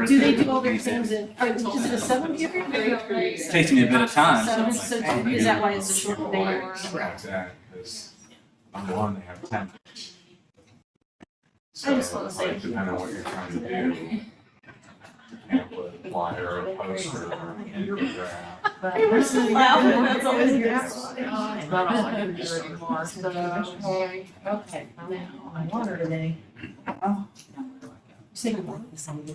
Do they do all their things in, is it a 7 period? It takes me a bit of time. So is that why it's a short day? Or- Exactly, because on one, they have 10. I just wanna say- Depending on what you're trying to do. Pamphlet, flyer, a poster, infograph. They were so loud, that's always good. It's not all I can do anymore, so, okay, now, I wonder today. Say goodbye to somebody.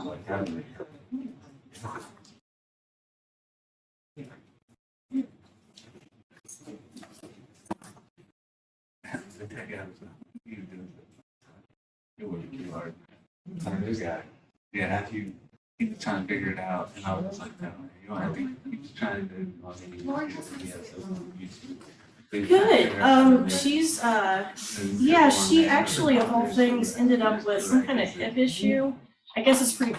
Like that. It would be hard. This guy, yeah, you keep trying to figure it out, and I was like, no, you don't have to keep trying to do. Good, she's, yeah, she actually of all things ended up with some kind of hip issue. I guess it's pretty.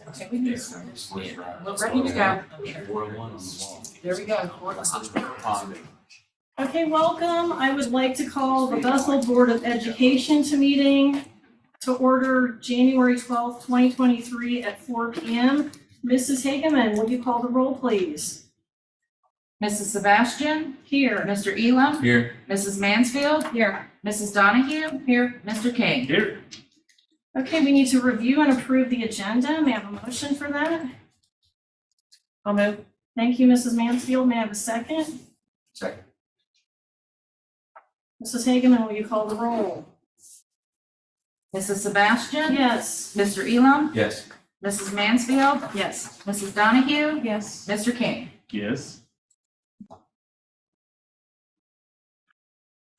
Okay, we need to start. We're ready to go. There we go. Okay, welcome. I would like to call the Bethel Board of Education to meeting to order January 12th, 2023 at 4 p.m. Mrs. Hageman, will you call the roll, please? Mrs. Sebastian? Here. Mr. Elam? Here. Mrs. Mansfield? Here. Mrs. Donahue? Here. Mr. King? Here. Okay, we need to review and approve the agenda. May I have a motion for that? I'll move. Thank you, Mrs. Mansfield. May I have a second? Second. Mrs. Hageman, will you call the roll? Mrs. Sebastian? Yes. Mr. Elam? Yes. Mrs. Mansfield? Yes. Mrs. Donahue? Yes. Mr. King? Yes.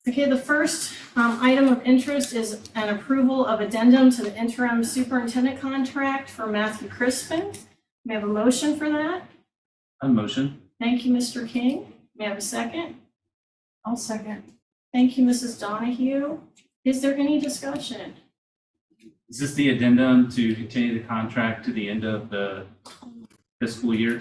Okay, the first item of interest is an approval of addendum to the interim superintendent contract for Matthew Crispin. May I have a motion for that? A motion. Thank you, Mr. King. May I have a second? I'll second. Thank you, Mrs. Donahue. Is there any discussion? Is this the addendum to continue the contract to the end of the fiscal year?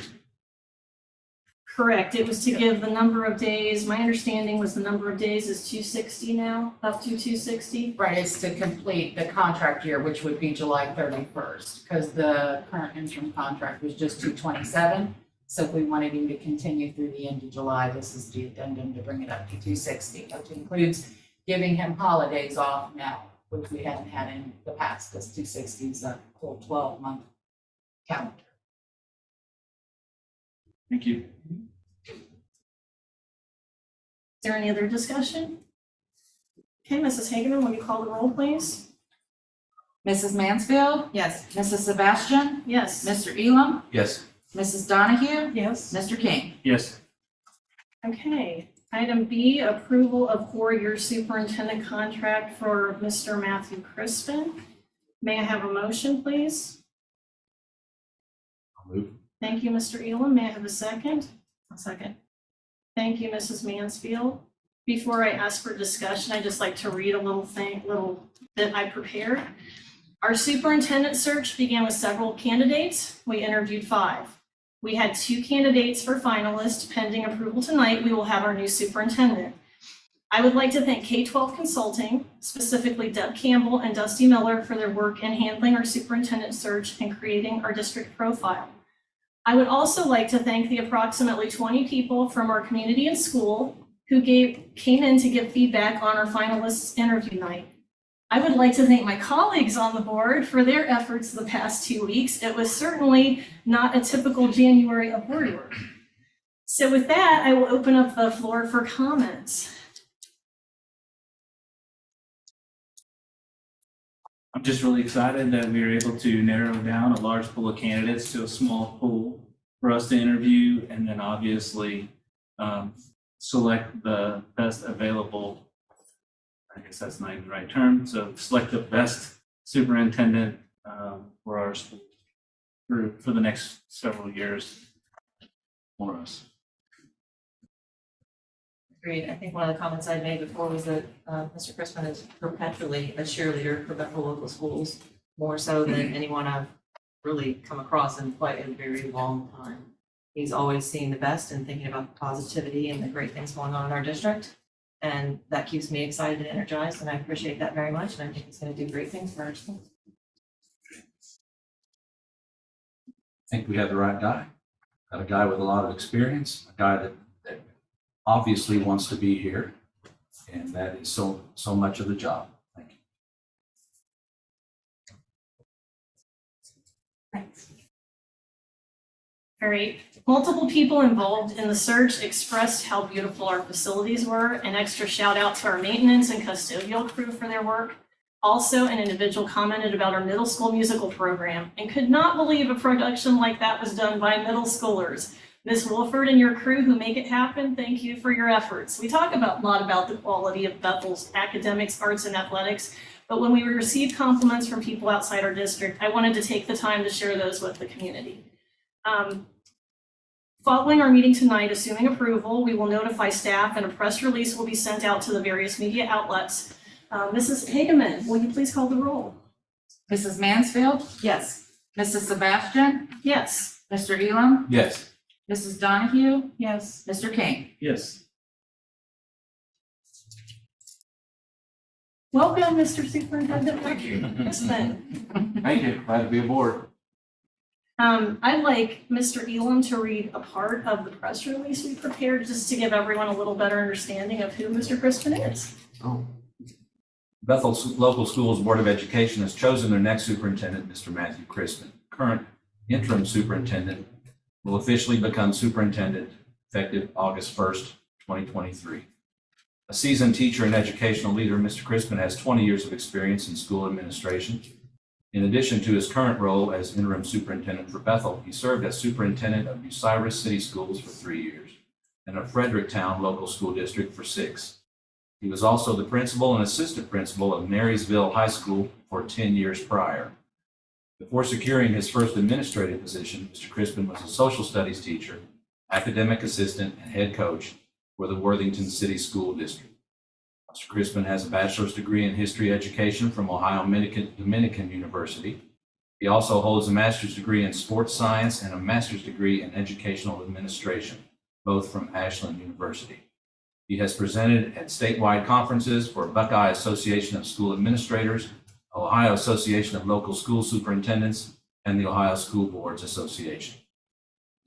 Correct, it was to give the number of days, my understanding was the number of days is 260 now, up to 260. Right, it's to complete the contract year, which would be July 31st, because the current interim contract was just 227. So if we wanted him to continue through the end of July, this is the addendum to bring it up to 260, which includes giving him holidays off now, which we haven't had in the past, because 260 is a full 12-month calendar. Thank you. Is there any other discussion? Okay, Mrs. Hageman, will you call the roll, please? Mrs. Mansfield, Yes. Mrs. Sebastian, Yes. Mr. Elam, Yes. Mrs. Donahue, Yes. Mr. King. Yes. Okay, item B, approval of 4-year superintendent contract for Mr. Matthew Crispin. May I have a motion, please? I'll move. Thank you, Mr. Elam. May I have a second? A second. Thank you, Mrs. Mansfield. Before I ask for discussion, I'd just like to read a little bit I prepared. Our superintendent search began with several candidates. We interviewed 5. We had 2 candidates for finalists. Pending approval tonight, we will have our new superintendent. I would like to thank K-12 Consulting, specifically Deb Campbell and Dusty Miller, for their work in handling our superintendent search and creating our district profile. I would also like to thank the approximately 20 people from our community and school who came in to give feedback on our finalists interview night. I would like to thank my colleagues on the board for their efforts the past 2 weeks. It was certainly not a typical January of board work. So with that, I will open up the floor for comments. I'm just really excited that we were able to narrow down a large pool of candidates to a small pool for us to interview, and then obviously select the best available, I guess that's not even the right term, so select the best superintendent for our school for the next several years for us. Agreed. I think one of the comments I made before was that Mr. Crispin is perpetually a cheerleader for Bethel local schools, more so than anyone I've really come across in quite a very long time. He's always seeing the best and thinking about the positivity and the great things going on in our district. And that keeps me excited and energized, and I appreciate that very much. And I think he's going to do great things for our school. I think we have the right guy. Got a guy with a lot of experience, a guy that obviously wants to be here, and that is so much of the job. Thank you. Thanks. All right. Multiple people involved in the search expressed how beautiful our facilities were. An extra shout out to our maintenance and custodial crew for their work. Also, an individual commented about our middle school musical program and could not believe a production like that was done by middle schoolers. Ms. Wolford and your crew who make it happen, thank you for your efforts. We talk a lot about the quality of Bethel's academics, arts, and athletics, but when we receive compliments from people outside our district, I wanted to take the time to share those with the community. Following our meeting tonight, assuming approval, we will notify staff and a press release will be sent out to the various media outlets. Mrs. Hageman, will you please call the roll? Mrs. Mansfield, Yes. Mrs. Sebastian, Yes. Mr. Elam, Yes. Mrs. Donahue, Yes. Mr. King. Yes. Welcome, Mr. Superintendent. Thank you. Crispin. Thank you. Glad to be aboard. I'd like Mr. Elam to read a part of the press release we prepared just to give everyone a little better understanding of who Mr. Crispin is. Bethel Local Schools Board of Education has chosen their next superintendent, Mr. Matthew Crispin. Current interim superintendent will officially become superintendent effective August 1st, 2023. A seasoned teacher and educational leader, Mr. Crispin has 20 years of experience in school administration. In addition to his current role as interim superintendent for Bethel, he served as superintendent of Bucyrus City Schools for 3 years and of Fredericktown Local School District for 6. He was also the principal and assistant principal of Marysville High School for 10 years prior. Before securing his first administrative position, Mr. Crispin was a social studies teacher, academic assistant, and head coach for the Worthington City School District. Mr. Crispin has a bachelor's degree in history education from Ohio Dominican University. He also holds a master's degree in sports science and a master's degree in educational administration both from Ashland University. He has presented at statewide conferences for Buckeye Association of School Administrators, Ohio Association of Local School Superintendents, and the Ohio School Boards Association.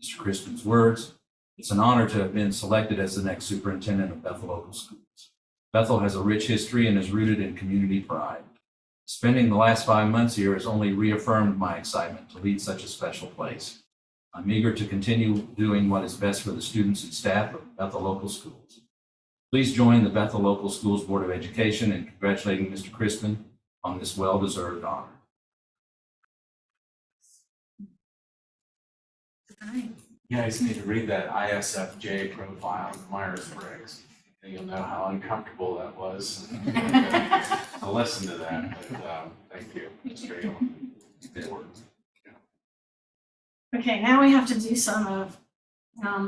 Mr. Crispin's words, "It's an honor to have been selected as the next superintendent of Bethel Local Schools. Bethel has a rich history and is rooted in community pride. Spending the last 5 months here has only reaffirmed my excitement to lead such a special place. I'm eager to continue doing what is best for the students and staff of Bethel Local Schools. Please join the Bethel Local Schools Board of Education in congratulating Mr. Crispin on this well-deserved honor." You guys need to read that ISFJ profile in Myers-Briggs, and you'll know how uncomfortable that was. To listen to that, but thank you. It's very important. Okay, now we have to do some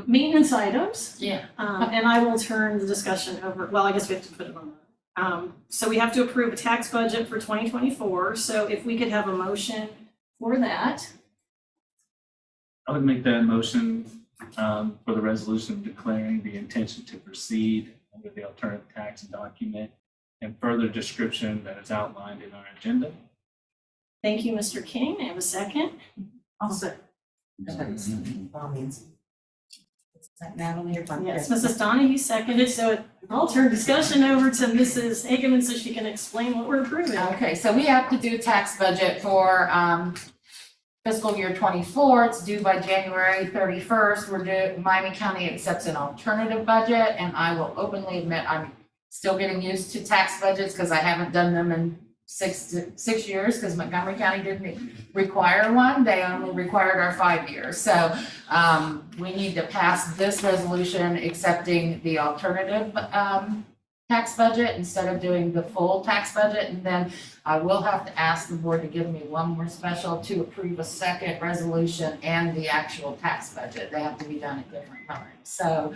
maintenance items. Yeah. And I will turn the discussion over, well, I guess we have to put it on. So we have to approve a tax budget for 2024. So if we could have a motion for that. I would make that motion for the resolution declaring the intention to proceed under the alternative tax document and further description that is outlined in our agenda. Thank you, Mr. King. I have a second. Also. Natalie or Buck? Yes, Mrs. Donahue seconded. So I'll turn discussion over to Mrs. Hageman so she can explain what we're approving. Okay, so we have to do a tax budget for fiscal year '24. It's due by January 31st. Miami County accepts an alternative budget, and I will openly admit I'm still getting used to tax budgets because I haven't done them in six years, because Montgomery County didn't require one. They only required our 5 years. So we need to pass this resolution accepting the alternative tax budget instead of doing the full tax budget. And then I will have to ask the board to give me one more special to approve a second resolution and the actual tax budget. They have to be done at different times. So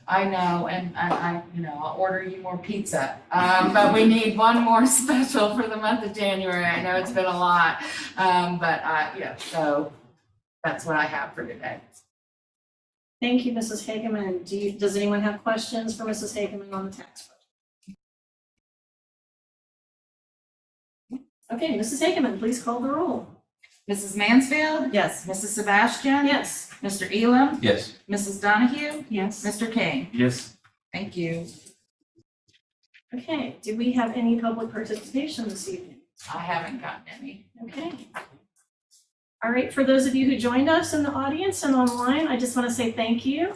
I know, and I I'll order you more pizza. But we need one more special for the month of January. I know it's been a lot. So that's what I have for today. Thank you, Mrs. Hageman. Does anyone have questions for Mrs. Hageman on the tax budget? Okay, Mrs. Hageman, please call the roll. Mrs. Mansfield? Yes. Mrs. Sebastian? Yes. Mr. Elam? Yes. Mrs. Donahue? Yes. Mr. King? Yes. Thank you. Okay, do we have any public participation this evening? I haven't gotten any. Okay. All right, for those of you who joined us in the audience and online, I just want to say thank you.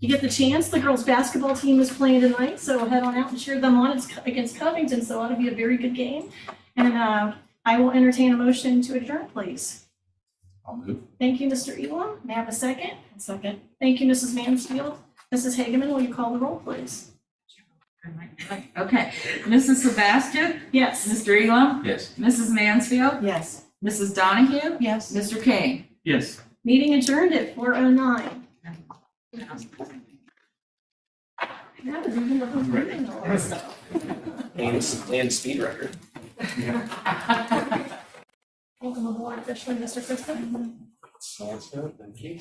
You get the chance, the girls' basketball team is playing tonight, so head on out and cheer them on. It's against Covington, so it ought to be a very good game. And I will entertain a motion to adjourn, please. I'll move. Thank you, Mr. Elam. May I have a second? Second. Thank you, Mrs. Mansfield. Mrs. Hageman, will you call the roll, please? Okay, Mrs. Sebastian? Yes. Mr. Elam? Yes. Mrs. Mansfield? Yes. Mrs. Donahue? Yes. Mr. King? Yes. Meeting adjourned at 4:09. That was even the whole stuff. And speed record. Welcome aboard officially, Mr. Crispin. Sounds good, thank you.